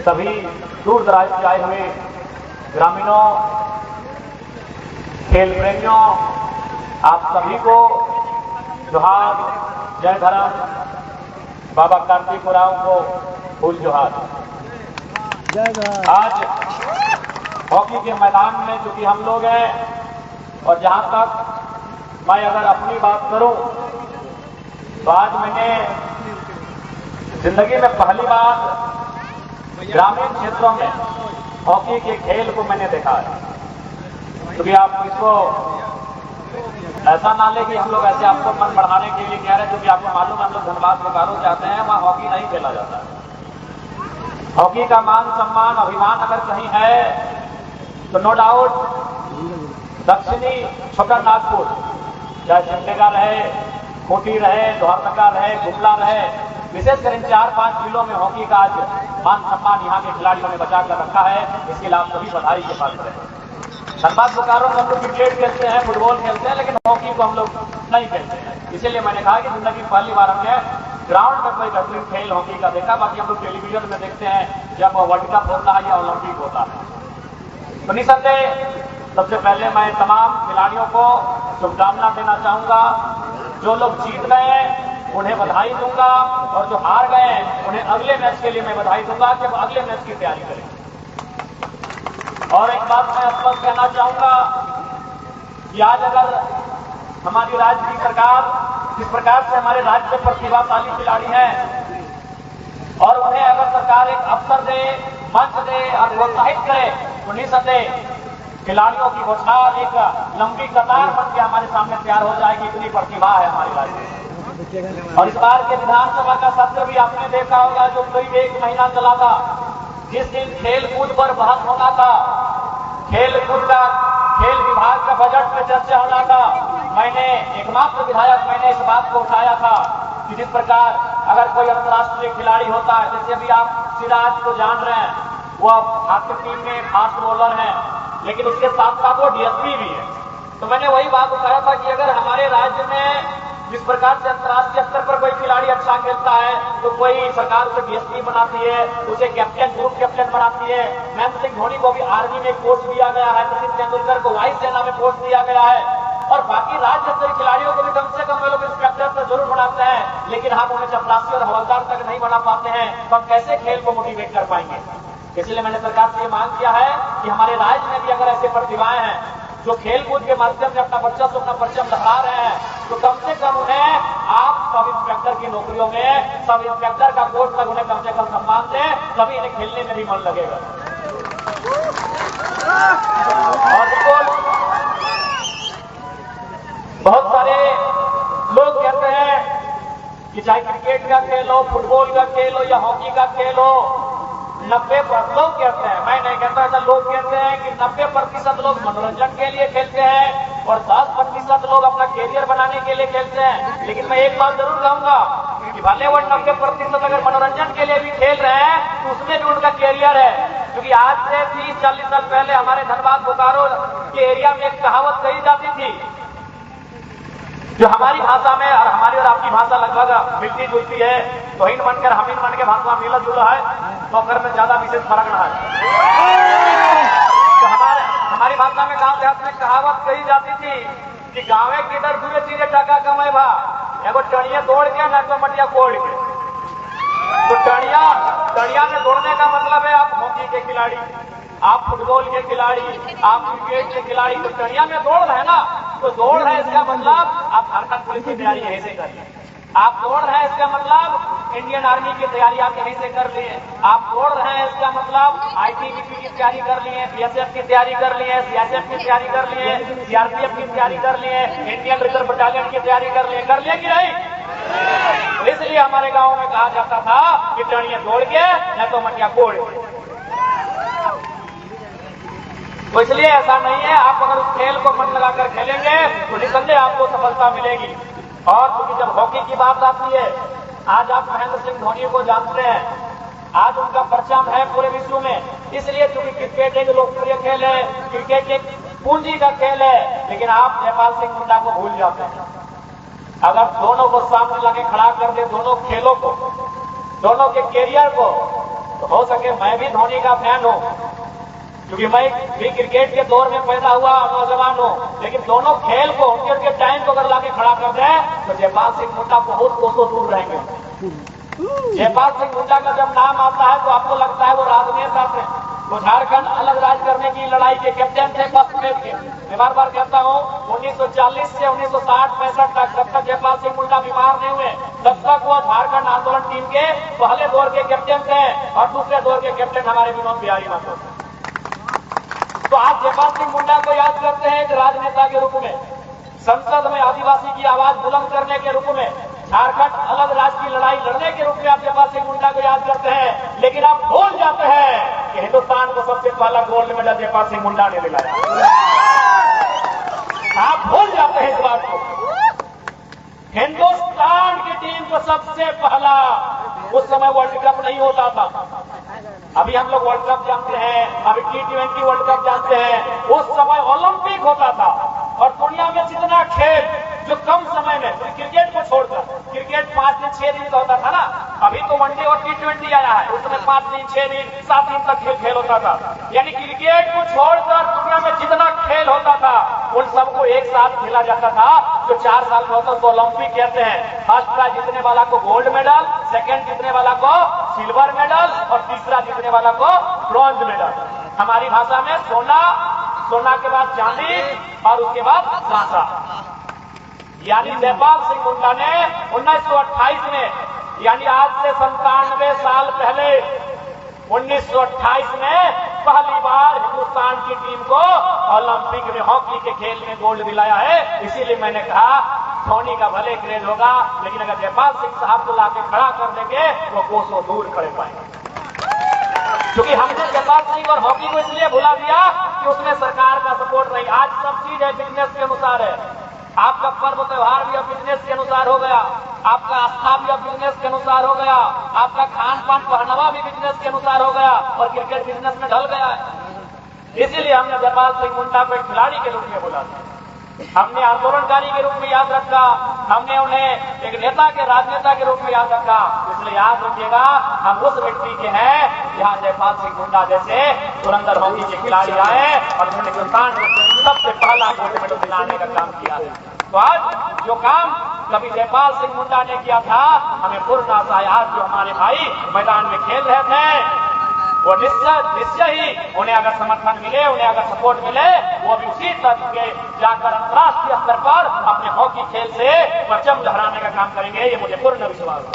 सभी दूर दराज से आए हुए ग्रामीणों, खेल प्रेमियों, आप सभी को जोहार, जय धर्म, बाबा कार्तिक उरांव को फूल जोहार। आज हॉकी के मैदान में चूंकि हम लोग हैं और जहां तक मैं अगर अपनी बात करूं तो आज मैंने जिंदगी में पहली बार ग्रामीण क्षेत्रों में हॉकी के खेल को मैंने देखा है। क्योंकि आप इसको ऐसा ना ले कि हम लोग ऐसे आपको मन बढ़ाने के लिए कह रहे हैं, क्योंकि आपको मालूम है हम लोग धनबाद बोकारो जाते हैं, वहां हॉकी नहीं खेला जाता है। हॉकी का मान सम्मान अभिमान अगर कहीं है तो नो डाउट दक्षिणी छोटा नागपुर, चाहे सिमडेगा रहे, खूंटी रहे, लोहरदगा रहे, गुमला रहे, विशेषकर इन 4-5 जिलों में हॉकी का आज मान सम्मान यहाँ के खिलाड़ियों ने बचा कर रखा है। इसके लिए आप सभी बधाई के पात्र हैं। धनबाद बोकारो में हम लोग क्रिकेट खेलते हैं, फुटबॉल खेलते हैं, लेकिन हॉकी को हम लोग नहीं खेलते हैं। इसीलिए मैंने कहा कि जिंदगी पहली बार हमने ग्राउंड में कोई बेहतरीन खेल हॉकी का देखा। बाकी हम लोग टेलीविजन में देखते हैं जब वर्ल्ड कप होता है या ओलंपिक होता है। तो निसंदेह सबसे पहले मैं तमाम खिलाड़ियों को शुभकामना देना चाहूंगा। जो लोग जीत गए उन्हें बधाई दूंगा और जो हार गए उन्हें अगले मैच के लिए मैं बधाई दूंगा कि वो अगले मैच की तैयारी करें। और एक बात मैं स्पष्ट कहना चाहूंगा कि आज अगर हमारी राज्य की सरकार जिस प्रकार से हमारे राज्य में प्रतिभाशाली खिलाड़ी हैं और उन्हें अगर सरकार एक अवसर दे, मंच दे और प्रोत्साहित करे तो निसंदेह खिलाड़ियों की बौछार एक लंबी कतार बन के हमारे सामने तैयार हो जाएगी। इतनी प्रतिभा है हमारे राज्य में। और इस बार के विधानसभा का सत्र भी आपने देखा होगा जो करीब 1 महीना चला था, जिस दिन खेल कूद पर बहस होना था, खेल कूद का खेल विभाग का बजट में चर्चा होना था, मैंने एकमात्र विधायक मैंने इस बात को उठाया था कि जिस प्रकार अगर कोई अंतर्राष्ट्रीय खिलाड़ी होता है, जैसे अभी आप सिराज को जान रहे हैं, वो भारतीय टीम में फास्ट बॉलर हैं, लेकिन उसके साथ साथ वो डीएसपी भी है। तो मैंने वही बात उठाया था कि अगर हमारे राज्य में जिस प्रकार से अंतर्राष्ट्रीय स्तर पर कोई खिलाड़ी अच्छा खेलता है तो कोई सरकार उसे डीएसपी बनाती है, उसे कैप्टन, ग्रुप कैप्टन बनाती है। महेंद्र सिंह धोनी को भी आर्मी में पोस्ट दिया गया है, सचिन तेंदुलकर को वायु सेना में पोस्ट दिया गया है और बाकी राज्य स्तरीय खिलाड़ियों को भी कम से कम वे लोग इंस्पेक्टर से जरूर बनाते हैं, लेकिन हम उन्हें चपरासी और हवलदार तक नहीं बना पाते हैं। तो हम कैसे खेल को मोटिवेट कर पाएंगे? इसलिए मैंने सरकार से ये मांग किया है कि हमारे राज्य में भी अगर ऐसे प्रतिभाएं हैं जो खेल कूद के माध्यम से अपना वर्चस्व, अपना परचम लहरा रहे हैं, तो कम से कम उन्हें आप सब इंस्पेक्टर की नौकरियों में, सब इंस्पेक्टर का कोर्स तक उन्हें कम से कम सम्मान दें, तभी इन्हें खेलने में भी मन लगेगा। और बिल्कुल बहुत सारे लोग कहते हैं कि चाहे क्रिकेट का खेल हो, फुटबॉल का खेल हो या हॉकी का खेल हो, 90% लोग कहते हैं, मैं नहीं कहता ऐसा, लोग कहते हैं कि 90% लोग मनोरंजन के लिए खेलते हैं और 10% लोग अपना कैरियर बनाने के लिए खेलते हैं। लेकिन मैं एक बात जरूर कहूंगा कि भले वो 90% अगर मनोरंजन के लिए भी खेल रहे हैं तो उसमें भी उनका कैरियर है। क्योंकि आज से 30-40 साल पहले हमारे धनबाद बोकारो के एरिया में एक कहावत कही जाती थी जो हमारी भाषा में और हमारी और आपकी भाषा लगभग मिलती जुलती है, तो हिन बनकर हम इन मन के भाषा मिला जुला है, तो अगर में ज्यादा विशेष फर्क ना है। तो हमारी भाषा में गांव देहात में कहावत कही जाती थी कि गाँवे किधर दूरे चीजें टका कमाए भा, एगो टड़िया दौड़ के ना तो मटिया कोड़ के। तो टड़िया में दौड़ने का मतलब है आप हॉकी के खिलाड़ी, आप फुटबॉल के खिलाड़ी, आप क्रिकेट के खिलाड़ी, तो टड़िया में दौड़ रहे हैं ना, तो दौड़ रहे इसका मतलब आप झारखंड पुलिस की तैयारी यहीं से कर लिए, आप दौड़ रहे हैं इसका मतलब इंडियन आर्मी की तैयारी आप यहीं से कर लिए, आप दौड़ रहे हैं इसका मतलब आईटीबीपी की तैयारी कर लिए, बीएसएफ की तैयारी कर लिए, सीआईएसएफ की तैयारी कर लिए, सीआरपीएफ की तैयारी कर लिए, इंडियन रिजर्व बटालियन की तैयारी कर लिए कि नहीं? इसलिए हमारे गाँव में कहा जाता था कि टड़िया दौड़ के न तो मटिया कोड़। तो इसलिए ऐसा नहीं है, आप अगर उस खेल को मन लगाकर खेलेंगे तो निसंदेह आपको सफलता मिलेगी। और क्योंकि जब हॉकी की बात आती है, आज आप महेंद्र सिंह धोनी को जानते हैं, आज उनका परचम है पूरे विश्व में, इसलिए क्योंकि क्रिकेट एक लोकप्रिय खेल है, क्रिकेट एक पूंजी का खेल है, लेकिन आप जयपाल सिंह मुंडा को भूल जाते हैं। अगर दोनों को सामने लगे खड़ा कर दे, दोनों खेलों को, दोनों के कैरियर को, तो हो सके मैं भी धोनी का फैन हूं, क्योंकि मैं भी क्रिकेट के दौर में पैदा हुआ नौजवान हूं। लेकिन दोनों खेल को उनके टाइम को अगर लाके खड़ा कर दे तो जयपाल सिंह मुंडा बहुत कोसों दूर रहेंगे। जयपाल सिंह मुंडा का जब नाम आता है तो आपको लगता है वो राजनेता थे, वो झारखंड अलग राज्य करने की लड़ाई के कैप्टन थे फर्स्ट फेज के। मैं बार बार कहता हूं 1940 से 1960-65 तक जब तक जयपाल सिंह मुंडा बीमार नहीं हुए तब तक वो झारखंड आंदोलन टीम के पहले दौर के कैप्टन थे और दूसरे दौर के कैप्टन हमारे विनोद बिहारी महतो। तो आप जयपाल सिंह मुंडा को याद करते हैं एक राजनेता के रूप में, संसद में आदिवासी की आवाज बुलंद करने के रूप में, झारखंड अलग राज्य की लड़ाई लड़ने के रूप में आप जयपाल सिंह मुंडा को याद करते हैं। लेकिन आप भूल जाते हैं कि हिंदुस्तान को सबसे पहला गोल्ड मेडल जयपाल सिंह मुंडा ने दिलाया। आप भूल जाते हैं इस बात को। हिंदुस्तान की टीम को सबसे पहला, उस समय वर्ल्ड कप नहीं होता था, अभी हम लोग वर्ल्ड कप जानते हैं, अभी T20 वर्ल्ड कप जानते हैं, उस समय ओलंपिक होता था। और दुनिया में जितना खेल जो कम समय में, क्रिकेट को छोड़कर, क्रिकेट 5 दिन 6 दिन का होता था ना, अभी तो वनडे और T20 आया है, उस समय 5 दिन 6 दिन 7 दिन तक खेल होता था। यानी क्रिकेट को छोड़कर दुनिया में जितना खेल होता था उन सबको एक साथ खेला जाता था। जो 4 साल का होता है उसको ओलंपिक कहते हैं। फर्स्ट प्राइज जीतने वाला को गोल्ड मेडल, सेकंड जीतने वाला को सिल्वर मेडल और तीसरा जीतने वाला को ब्रॉन्ज मेडल। हमारी भाषा में सोना, सोना के बाद चांदी और उसके बाद कांसा। यानी जयपाल सिंह मुंडा ने 1928 में, यानी आज से 97 साल पहले 1928 में पहली बार हिंदुस्तान की टीम को ओलंपिक में हॉकी के खेल में गोल्ड दिलाया है। इसीलिए मैंने कहा धोनी का भले क्रेज होगा, लेकिन अगर जयपाल सिंह साहब को लाके खड़ा कर देंगे वो कोसों दूर खड़े पाएंगे। क्योंकि हमने जयपाल सिंह और हॉकी को इसलिए भुला दिया कि उसमें सरकार का सपोर्ट नहीं। आज सब चीज है बिजनेस के अनुसार है। आपका पर्व त्योहार भी अब बिजनेस के अनुसार हो गया, आपका आस्था भी अब बिजनेस के अनुसार हो गया, आपका खान पान पहनावा भी बिजनेस के अनुसार हो गया और क्रिकेट बिजनेस में ढल गया है। इसीलिए हमने जयपाल सिंह मुंडा को एक खिलाड़ी के रूप में बोला, हमने आंदोलनकारी के रूप में याद रखा, हमने उन्हें एक नेता के राजनेता के रूप में याद रखा। इसलिए याद रखिएगा हम उस मिट्टी के हैं जहां जयपाल सिंह मुंडा जैसे धुरंधर हॉकी के खिलाड़ी आए और उन्होंने हिंदुस्तान को सबसे पहला गोल्ड मेडल दिलाने का काम किया है। तो आज जो काम कभी जयपाल सिंह मुंडा ने किया था, हमें पूर्ण आशा है आज जो हमारे भाई मैदान में खेल रहे थे वो निश्चय ही उन्हें अगर समर्थन मिले, उन्हें अगर सपोर्ट मिले, वो भी उसी तरह के जाकर अंतर्राष्ट्रीय स्तर पर अपने हॉकी खेल से परचम लहराने का काम करेंगे, ये मुझे पूर्ण विश्वास है।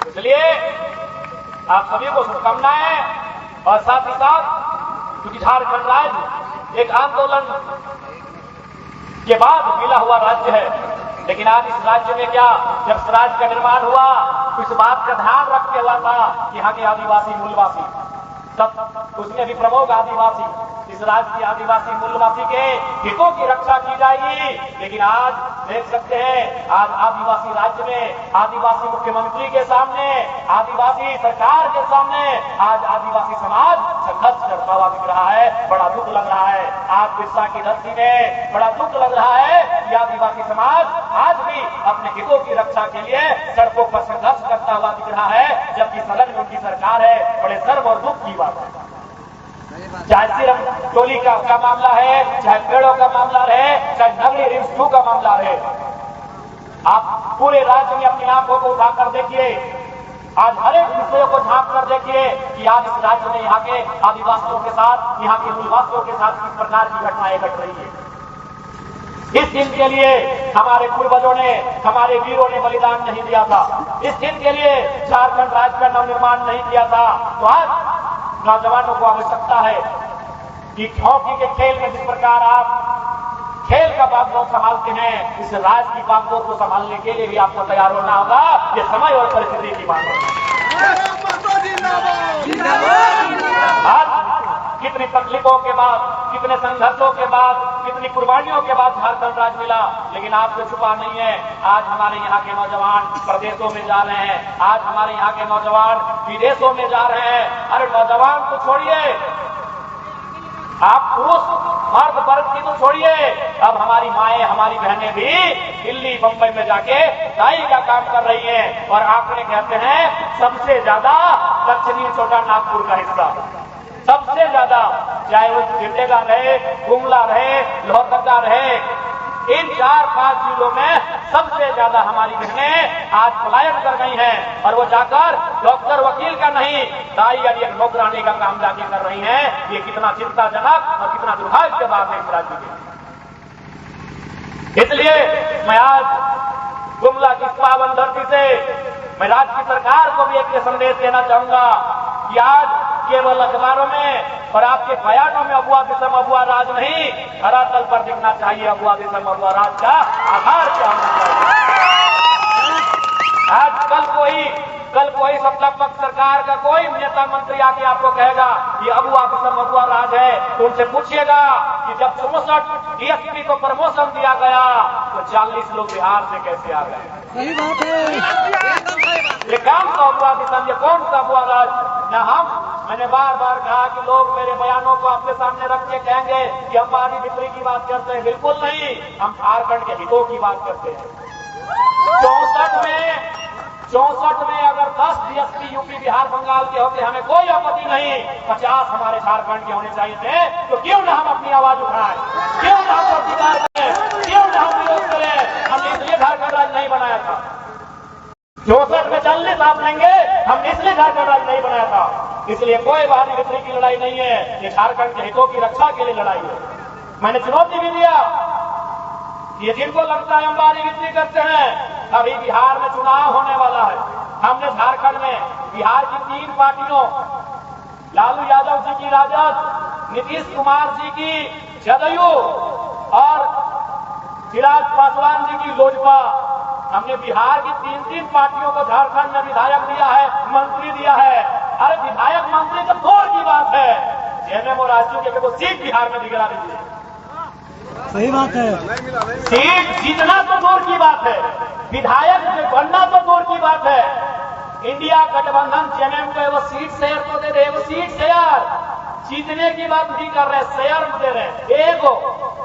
इसलिए आप सभी को शुभकामनाएं। और साथ ही साथ क्योंकि झारखंड राज्य एक आंदोलन के बाद मिला हुआ राज्य है, लेकिन आज इस राज्य में क्या, जब इस राज्य का निर्माण हुआ तो इस बात का ध्यान रखते हुआ था कि यहाँ के आदिवासी मूलवासी, तब उसमें भी प्रमुख आदिवासी, इस राज्य के आदिवासी मूलवासी के हितों की रक्षा की जाएगी। लेकिन आज देख सकते हैं आज आदिवासी राज्य में आदिवासी मुख्यमंत्री के सामने, आदिवासी सरकार के सामने आज आदिवासी समाज संघर्ष करता हुआ दिख रहा है। बड़ा दुख लग रहा है आज बिरसा की धरती में, बड़ा दुख लग रहा है कि आदिवासी समाज आज भी अपने हितों की रक्षा के लिए सड़कों पर संघर्ष करता हुआ दिख रहा है, जबकि सदन में उनकी सरकार है। बड़े शर्म और दुख की बात है। चाहे सिर्फ टोली का मामला है, चाहे पेड़ों का मामला रहे, चाहे नगरी रिम्स 2 का मामला रहे, आप पूरे राज्य में अपनी आंखों को उठाकर देखिए, आज हर एक विषयों को झांक कर देखिए कि आज इस राज्य में यहाँ के आदिवासियों के साथ, यहाँ के मूलवासियों के साथ किस प्रकार की घटनाएं घट रही है। इस दिन के लिए हमारे पूर्वजों ने, हमारे वीरों ने बलिदान नहीं दिया था, इस दिन के लिए झारखंड राज्य का नवनिर्माण नहीं किया था। तो आज नौजवानों को आवश्यकता है कि हॉकी के खेल में जिस प्रकार आप खेल का बागडोर संभालते हैं, इस राज्य की बागडोर को संभालने के लिए भी आपको तैयार होना होगा। ये समय और परिस्थिति की बात है। आज कितनी तकलीफों के बाद, कितने संघर्षों के बाद, कितनी कुर्बानियों के बाद झारखंड राज्य मिला, लेकिन आपसे छुपा नहीं है आज हमारे यहाँ के नौजवान प्रदेशों में जा रहे हैं, आज हमारे यहाँ के नौजवान विदेशों में जा रहे हैं। अरे नौजवान को छोड़िए, आप पुरुष मर्द वर्ग की तो छोड़िए, अब हमारी माएं हमारी बहनें भी दिल्ली बंबई में जाके दाई का काम कर रही हैं। और आंकड़े कहते हैं सबसे ज्यादा दक्षिणी छोटा नागपुर का हिस्सा, सबसे ज्यादा, चाहे वो जिंदेगा रहे, गुमला रहे, लोहरदगा रहे, इन 4-5 जिलों में सबसे ज्यादा हमारी बहनें आज पलायन कर गई हैं। और वो जाकर डॉक्टर वकील का नहीं, दाई या एक नौकरानी का काम जाके कर रही हैं। ये कितना चिंताजनक और कितना दुर्भाग्य की बात है इस राज्य की। इसलिए मैं आज गुमला की पावन धरती से मैं राज्य की सरकार को भी एक संदेश देना चाहूंगा कि आज केवल अखबारों में और आपके बयानों में अबुआ दिसम अबुआ राज नहीं, धरातल पर दिखना चाहिए अबुआ दिसम अबुआ राज का आधार क्या होना चाहिए। आज कल कोई सत्ता पक्ष सरकार का कोई नेता मंत्री आके आपको कहेगा कि अबुआ दिसम अबुआ राज है, तो उनसे पूछिएगा कि जब 64 डीएसपी को प्रमोशन दिया गया तो 40 लोग बिहार से कैसे आ गए। सही बात है। ये काम का अबुआ दिसम, ये कौन सा अबुआ राज? न मैंने बार बार कहा कि लोग मेरे बयानों को आपके सामने रख के कहेंगे कि हम पानी बिक्री की बात करते हैं, बिल्कुल नहीं, हम झारखंड के हितों की बात करते हैं। 64 में अगर 10 डीएसपी यूपी बिहार बंगाल के होते हमें कोई आपत्ति नहीं, 50 हमारे झारखंड के होने चाहिए थे, तो क्यों न हम अपनी आवाज उठाएं, क्यों न हम प्रतिकार करें, क्यों न हम विरोध करें। हमने इसलिए झारखंड राज्य नहीं बनाया था। 64 में 40 आप लेंगे, हम इसलिए झारखंड राज्य नहीं बनाया था। इसलिए कोई बाहरी बिक्री की लड़ाई नहीं है, ये झारखंड के हितों की रक्षा के लिए लड़ाई है। मैंने चुनौती भी दिया, ये जिनको लगता है हम बाहरी बिक्री करते हैं, अभी बिहार में चुनाव होने वाला है। हमने झारखंड में बिहार की 3 पार्टियों, लालू यादव जी की राजद, नीतीश कुमार जी की जदयू और चिराग पासवान जी की लोजपा, हमने बिहार की 3 पार्टियों को झारखंड में विधायक दिया है, मंत्री दिया है। अरे विधायक मंत्री तो दूर की बात है, एमएमओ राज्यों के वो सीट बिहार में दिखला दीजिए। सही बात है। सीट जीतना तो दूर की बात है, विधायक बनना तो दूर की बात है। इंडिया गठबंधन जेएमएम को वो सीट शेयर तो दे रहे, वो सीट शेयर जीतने की बात नहीं कर रहे, शेयर दे रहे। एगो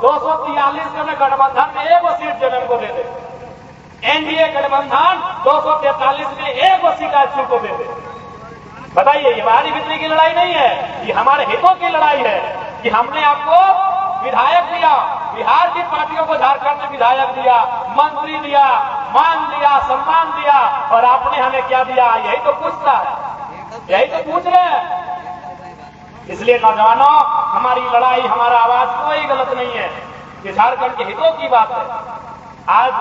243 में गठबंधन में एगो सीट जेएमएम को दे दे, एनडीए गठबंधन 243 में एगो सीट आजसू को दे दे। बताइए, ये बाहरी बिक्री की लड़ाई नहीं है, ये हमारे हितों की लड़ाई है कि हमने आपको विधायक दिया, बिहार की पार्टियों को झारखंड में विधायक दिया, मंत्री दिया, मान दिया, सम्मान दिया, और आपने हमें क्या दिया? यही तो पूछता है, यही तो पूछ रहे हैं। इसलिए नौजवानों, हमारी लड़ाई, हमारा आवाज कोई गलत नहीं है, ये झारखंड के हितों की बात है। आज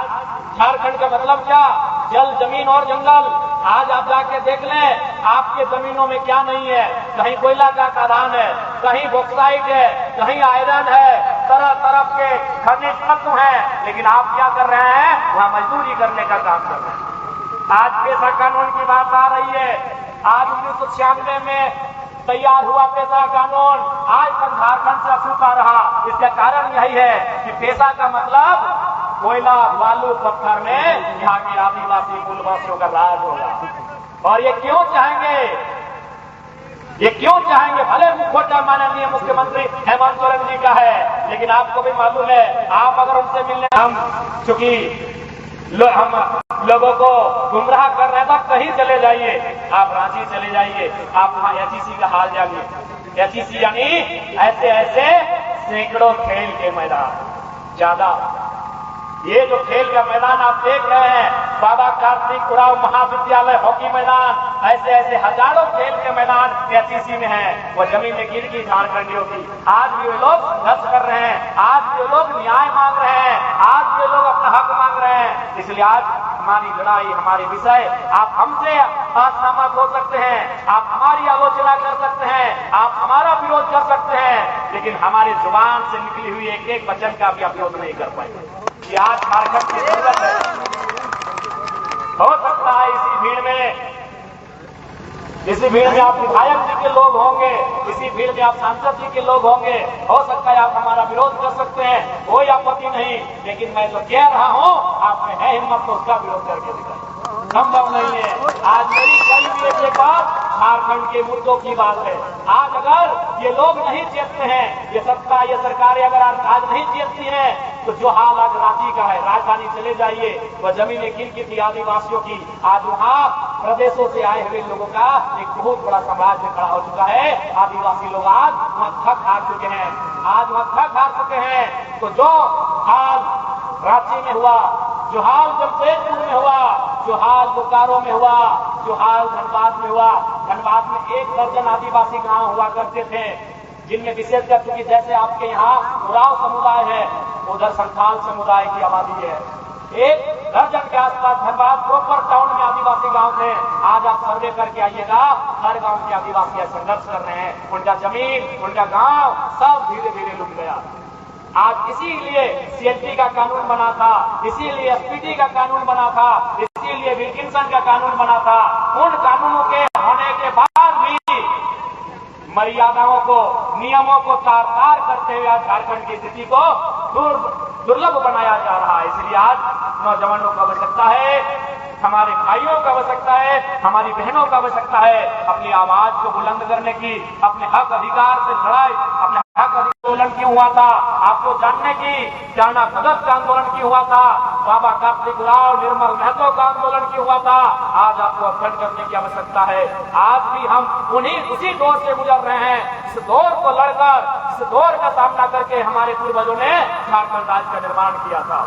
झारखंड का मतलब क्या? जल, जमीन और जंगल। आज आप जाके देख लें, आपके जमीनों में क्या नहीं है। कहीं कोयला का खदान है, कहीं बॉक्साइट है, कहीं आयरन है, तरह तरह के खनिज तत्व हैं, लेकिन आप क्या कर रहे हैं? वहां मजदूरी करने का काम कर रहे हैं। आज पेशा कानून की बात आ रही है। आज 1996 में तैयार हुआ पेशा कानून, आज तक झारखंड से अछूता रहा। इसका कारण यही है कि पेशा का मतलब कोयला, बालू, पत्थर में यहाँ के आदिवासी मूलवासियों का राज होगा। और ये क्यों चाहेंगे? ये क्यों चाहेंगे? भले मुखोटा माननीय मुख्यमंत्री हेमंत सोरेन जी का है, लेकिन आपको भी मालूम है, आप अगर उनसे मिलने, हम चूंकि हम लोगों को गुमराह कर रहे हैं, तो कहीं चले जाइए, आप रांची चले जाइए, आप वहां एचईसी का हाल जानिए। एचईसी यानी ऐसे ऐसे सैकड़ों खेल के मैदान, ज्यादा ये जो खेल का मैदान आप देख रहे हैं, बाबा कार्तिक उराव महाविद्यालय हॉकी मैदान, ऐसे ऐसे हजारों खेल के मैदान एचईसी में हैं। वो जमीन में गिर गई झारखंडियों की। आज भी वे लोग संघर्ष कर रहे हैं, आज भी वे लोग न्याय मांग रहे हैं, आज भी वे लोग अपना हक मांग रहे हैं। इसलिए आज हमारी लड़ाई, हमारे विषय, आप हमसे असहमत हो सकते हैं, आप हमारी आलोचना कर सकते हैं, आप हमारा विरोध कर सकते हैं, लेकिन हमारी जुबान से निकली हुई एक एक वचन का भी आप विरोध नहीं कर पाएंगे। कि आज झारखंड की जरूरत है। हो सकता है इसी भीड़ में आप विधायक जी के लोग होंगे, इसी भीड़ में आप सांसद जी के लोग होंगे, हो सकता है आप हमारा विरोध कर सकते हैं, कोई आपत्ति नहीं, लेकिन मैं तो कह रहा हूं, आप में है हिम्मत तो उसका विरोध करके दिखाएं। संभव नहीं है। आज मेरी कई भी एक बात झारखंड के मुद्दों की बात है। आज अगर ये लोग नहीं चेतते हैं, ये सत्ता, ये सरकारें अगर आज नहीं चेतती हैं, तो जो हाल आज रांची का है, राजधानी चले जाइए, वह जमीनें किन की थी आदिवासियों की, आज वहां प्रदेशों से आए हुए लोगों का एक बहुत बड़ा साम्राज्य खड़ा हो चुका है। आदिवासी लोग आज मक्खा खा चुके हैं, आज मक्खा खा चुके हैं। तो जो हाल रांची में हुआ, जो हाल जमशेदपुर में हुआ, जो हाल बोकारो में हुआ, जो हाल धनबाद में हुआ, धनबाद में 1 दर्जन आदिवासी गांव हुआ करते थे, जिनमें विशेषकर चूंकि जैसे आपके यहाँ उराव समुदाय है, उधर संथाल समुदाय की आबादी है। 1 दर्जन के आसपास धनबाद प्रॉपर टाउन में आदिवासी गांव थे। आज आप सर्वे करके आइएगा, हर गांव के आदिवासी संघर्ष कर रहे हैं, उनका जमीन, उनका गांव सब धीरे धीरे लुट गया। आज इसीलिए सीएलटी का कानून बना था, इसीलिए एसपीटी का कानून बना था, इसीलिए विल्किंसन का कानून बना था। उन कानूनों के होने के बाद भी मर्यादाओं को, नियमों को तार तार करते हुए आज झारखंड की स्थिति को दुर्लभ बनाया जा रहा है। इसलिए आज नौजवानों की आवश्यकता है, हमारे भाइयों की आवश्यकता है, हमारी बहनों की आवश्यकता है अपनी आवाज को बुलंद करने की, अपने हक अधिकार से लड़ाई, अपने हक आंदोलन क्यों हुआ था आपको जानने की, जाना भगत का आंदोलन क्यों हुआ था, बाबा कार्तिक राव, निर्मल महतो का आंदोलन क्यों हुआ था, आज आपको अध्ययन करने की आवश्यकता है। आज भी हम उसी दौर से गुजर रहे हैं। इस दौर को लड़कर, इस दौर का सामना करके हमारे पूर्वजों ने झारखंड राज्य का निर्माण किया था।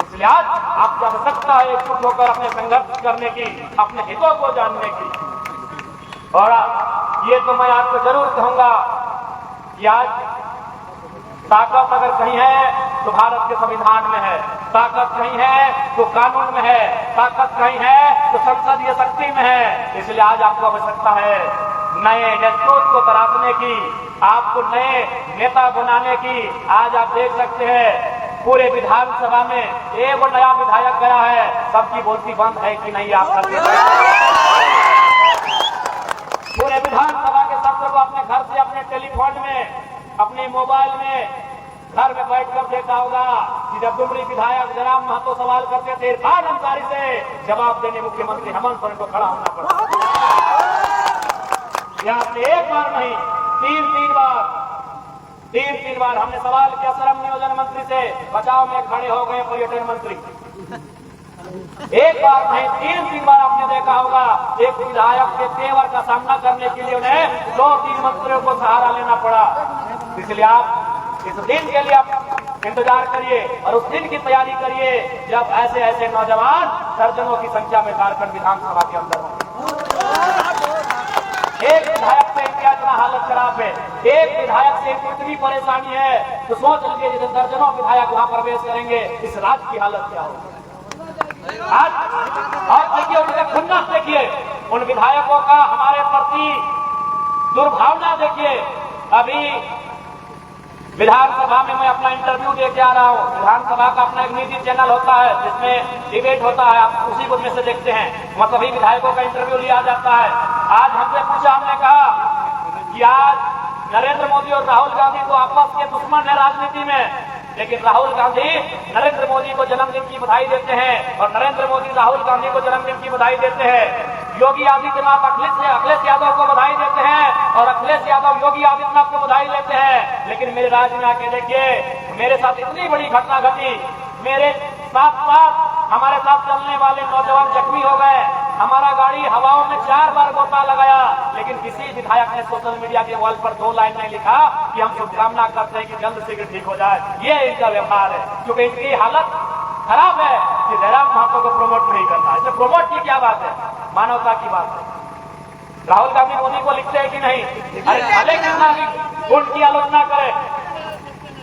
इसलिए आज आपको आवश्यकता है एकजुट होकर अपने संघर्ष करने की, अपने हितों को जानने की। और ये तो मैं आपको जरूर कहूंगा कि आज ताकत अगर कहीं है तो भारत के संविधान में है, ताकत कहीं है तो कानून में है, ताकत कहीं है तो संसदीय शक्ति में है। इसलिए आज आपको आवश्यकता है नए नेतृत्व को तराशने की, आपको नए नेता बनाने की। आज आप देख सकते हैं पूरे विधानसभा में एक नया विधायक गया है, सबकी बोलती बंद है कि नहीं आप करते पूरे विधानसभा के सत्र को अपने घर से, अपने टेलीफोन में, अपने मोबाइल में घर में बैठकर देखा होगा कि जब डुमरी विधायक जयराम महतो सवाल करते थे, इरफान अंसारी से जवाब देने मुख्यमंत्री हेमंत सोरेन को खड़ा होना पड़ा। आपने एक बार नहीं, तीन बार हमने सवाल किया श्रम नियोजन मंत्री से, बचाव में खड़े हो गए पर्यटन मंत्री। एक बार नहीं, 3 बार आपने देखा होगा एक विधायक के तेवर का सामना करने के लिए उन्हें 2-3 मंत्रियों को सहारा लेना पड़ा। इसलिए आप इस दिन के लिए आप इंतजार करिए और उस दिन की तैयारी करिए जब ऐसे ऐसे नौजवान दर्जनों की संख्या में झारखंड विधानसभा के अंदर होंगे। एक विधायक से इतना हालत खराब है, एक विधायक से इतनी परेशानी है, तो सोच लीजिए जैसे दर्जनों विधायक वहां प्रवेश करेंगे, इस राज्य की हालत क्या होगी आज। और देखिए उनका खुन्नस देखिए, उन विधायकों का हमारे प्रति दुर्भावना देखिए। अभी विधानसभा में मैं अपना इंटरव्यू दे के आ रहा हूँ। विधानसभा का अपना एक निजी चैनल होता है जिसमें डिबेट होता है, आप उसी को में से देखते हैं। वहाँ सभी विधायकों का इंटरव्यू लिया जाता है। आज हमसे पूछा, हमने कहा कि आज नरेंद्र मोदी और राहुल गांधी तो आपस के दुश्मन है राजनीति में, लेकिन राहुल गांधी नरेंद्र मोदी को जन्मदिन की बधाई देते हैं और नरेंद्र मोदी राहुल गांधी को जन्मदिन की बधाई देते हैं। योगी आदित्यनाथ अखिलेश यादव को बधाई देते हैं और अखिलेश यादव योगी आदित्यनाथ को बधाई देते हैं। लेकिन मेरे राज्य में आके देखिए, मेरे साथ इतनी बड़ी घटना घटी, मेरे साथ हमारे साथ चलने वाले नौजवान जख्मी हो गए, हमारा गाड़ी हवाओं में 4 बार गोता लगाया, लेकिन किसी विधायक ने सोशल मीडिया के वॉल पर 2 लाइन नहीं लिखा कि हम शुभकामना करते हैं कि जल्द शीघ्र ठीक हो जाए। ये इनका व्यवहार है, क्योंकि इनकी हालत खराब है कि जयराम महतो को प्रमोट नहीं करना। इसे प्रमोट की क्या बात है, मानवता की बात है। राहुल गांधी मोदी को लिखते हैं कि नहीं, अरे भले कितना भी उनकी आलोचना करे,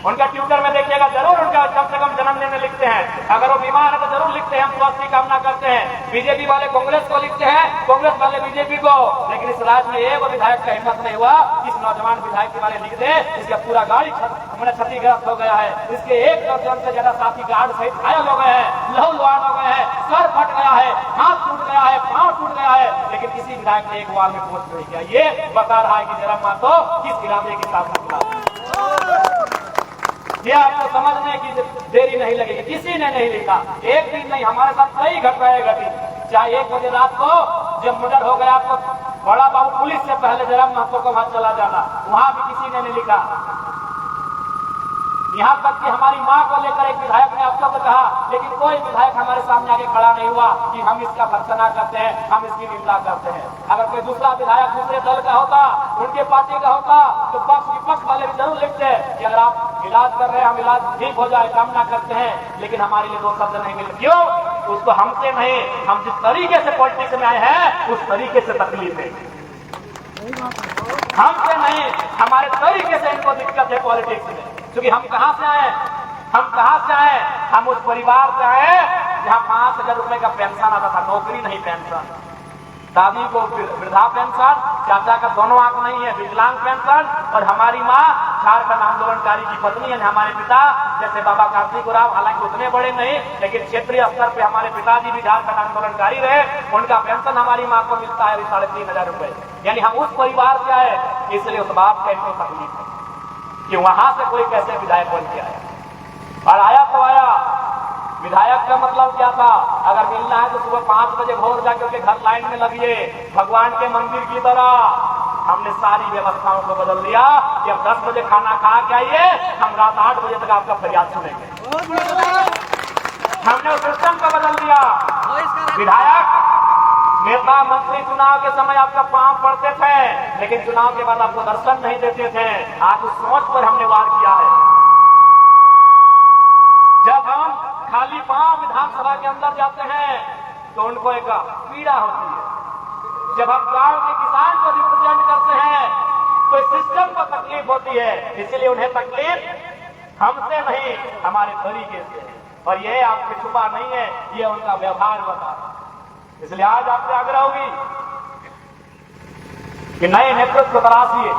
उनका ट्विटर में देखिएगा जरूर उनका कम से कम जन्मदिन में लिखते हैं। अगर वो बीमार है तो जरूर लिखते हैं हम स्वास्थ्य की कामना करते हैं। बीजेपी वाले कांग्रेस को लिखते हैं, कांग्रेस वाले बीजेपी को। लेकिन इस राज्य में एक विधायक का हिम्मत नहीं हुआ इस नौजवान विधायक के बारे लिख दे, इसका पूरा गाड़ी क्षतिग्रस्त हो गया है, इसके 1 दर्जन से ज्यादा साथी गार्ड सहित घायल हो गए हैं, लहूलुहान हो गए हैं, सर फट गया है, हाथ टूट गया है, पांव टूट गया है, लेकिन किसी विधायक ने एक बार में पोस्ट नहीं किया। ये बता रहा है कि जयराम महतो किस इरादे के साथ ये आपको समझने की देरी नहीं लगेगी। किसी ने नहीं लिखा, एक दिन नहीं, हमारे साथ कई घटनाएं घटी। चाहे 1 बजे रात को जब मर्डर हो गया, आपको बड़ा बाबू पुलिस से पहले जयराम महतो को वहां चला जाना, वहां भी किसी ने नहीं लिखा। यहां तक कि हमारी मां को लेकर एक विधायक ने अपशब्द कहा, लेकिन कोई विधायक हमारे सामने आके खड़ा नहीं हुआ कि हम इसका भर्त्सना करते हैं, हम इसकी निंदा करते हैं। अगर कोई दूसरा विधायक दूसरे दल का होता, उनके पार्टी का होता, तो पक्ष विपक्ष वाले भी जरूर लिखते कि अगर आप इलाज कर रहे हैं, हम इलाज ठीक हो जाए कामना करते हैं, लेकिन हमारे लिए दो शब्द नहीं मिले। क्यों? उसको हमसे नहीं, हम जिस तरीके से पॉलिटिक्स में आए हैं उस तरीके से तकलीफ है, हमसे नहीं, हमारे तरीके से इनको दिक्कत है पॉलिटिक्स में। क्योंकि हम कहां से आए, हम उस परिवार से आए जहां 5,000 रुपए का पेंशन आता था, नौकरी नहीं पेंशन। दादी को वृद्धा पेंशन, चाचा का दोनों आंख नहीं है, विकलांग पेंशन। और हमारी माँ झारखंड आंदोलनकारी की पत्नी है। हमारे पिता जैसे बाबा कार्तिक उराव, हालांकि उतने बड़े नहीं, लेकिन क्षेत्रीय स्तर पे हमारे पिताजी भी झारखंड आंदोलनकारी रहे, उनका पेंशन हमारी माँ को मिलता है 3,500 रुपए। यानी हम उस परिवार से आए, इसलिए उस बाप का इनको तकलीफ है कि वहां से कोई कैसे विधायक बन के आया। और आया तो आया, विधायक का मतलब क्या था? अगर मिलना है तो सुबह 5 बजे भोर जाके उसके घर लाइन में लगिए, भगवान के मंदिर की तरह। हमने सारी व्यवस्थाओं को बदल दिया कि अब 10 बजे खाना खा के आइए, हम रात 8 बजे तक आपका फरियाद सुनेंगे। हमने उस सिस्टम को बदल दिया। विधायक नेता मंत्री चुनाव के समय आपका पांव पड़ते थे, लेकिन चुनाव के बाद आपको दर्शन नहीं देते थे। आज उस सोच पर हमने वार किया है। जब हम खाली पांव विधानसभा के अंदर जाते हैं तो उनको एक पीड़ा होती है। जब हम गांव के किसान को रिप्रेजेंट करते हैं तो इस सिस्टम को तकलीफ होती है। इसलिए उन्हें तकलीफ हमसे नहीं, हमारे तरीके से है। और ये आपसे छुपा नहीं है, ये उनका व्यवहार बता है। इसलिए आज आपसे आग्रह होगी कि नए नेतृत्व तलाशिए,